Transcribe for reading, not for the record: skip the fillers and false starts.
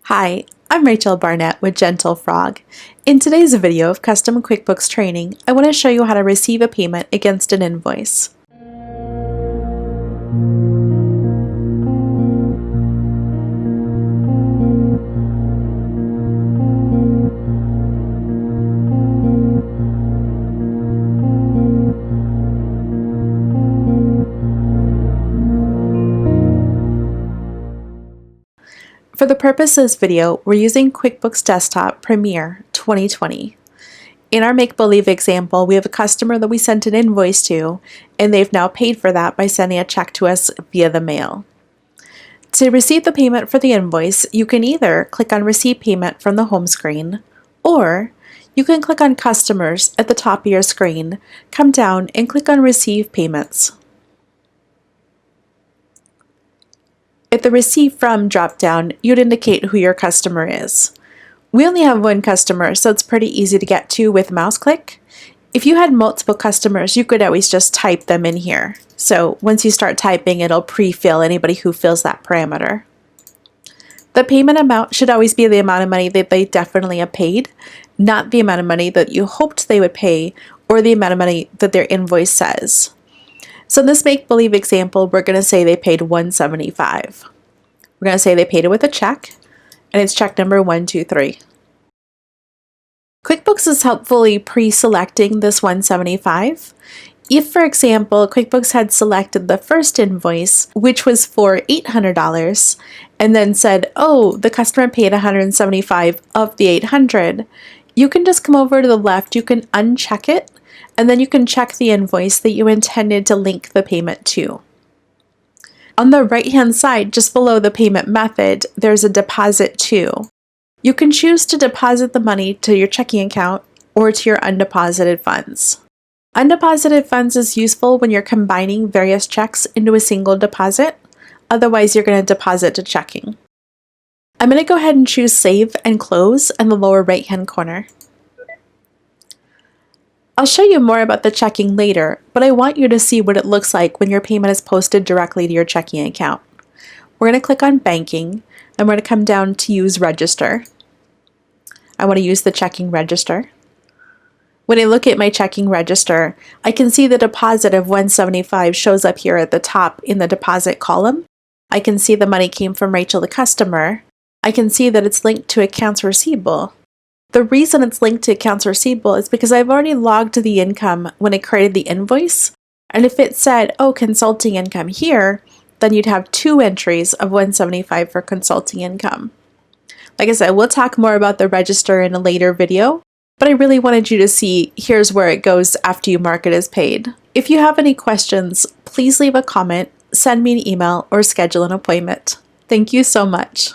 Hi, I'm Rachel Barnett with Gentle Frog. In today's video of custom QuickBooks training, I want to show you how to receive a payment against an invoice. For the purpose of this video, we're using QuickBooks Desktop Premiere 2020. In our make-believe example, we have a customer that we sent an invoice to, and they've now paid for that by sending a check to us via the mail. To receive the payment for the invoice, you can either click on Receive Payment from the home screen, or you can click on Customers at the top of your screen, come down and click on Receive Payments. At the Receive From drop-down, you'd indicate who your customer is. We only have one customer, so it's pretty easy to get to with mouse click. If you had multiple customers, you could always just type them in here. So once you start typing, it'll pre-fill anybody who fills that parameter. The payment amount should always be the amount of money that they definitely have paid, not the amount of money that you hoped they would pay or the amount of money that their invoice says. So in this make-believe example, we're going to say they paid $175. We're going to say they paid it with a check, and it's check number 123. QuickBooks is helpfully pre-selecting this $175. If, for example, QuickBooks had selected the first invoice, which was for $800, and then said, oh, the customer paid $175 of the $800, you can just come over to the left, you can uncheck it, and then you can check the invoice that you intended to link the payment to. On the right-hand side, just below the payment method, there's a deposit to. You can choose to deposit the money to your checking account or to your undeposited funds. Undeposited funds is useful when you're combining various checks into a single deposit. Otherwise, you're going to deposit to checking. I'm going to go ahead and choose Save and Close in the lower right-hand corner. I'll show you more about the checking later, but I want you to see what it looks like when your payment is posted directly to your checking account. We're going to click on Banking, and we're going to come down to Use Register. I want to use the checking register. When I look at my checking register, I can see the deposit of $175 shows up here at the top in the deposit column. I can see the money came from Rachel, the customer. I can see that it's linked to accounts receivable. The reason it's linked to accounts receivable is because I've already logged the income when I created the invoice. And if it said, oh, consulting income here, then you'd have two entries of $175 for consulting income. Like I said, we'll talk more about the register in a later video, but I really wanted you to see here's where it goes after you mark it as paid. If you have any questions, please leave a comment, send me an email, or schedule an appointment. Thank you so much.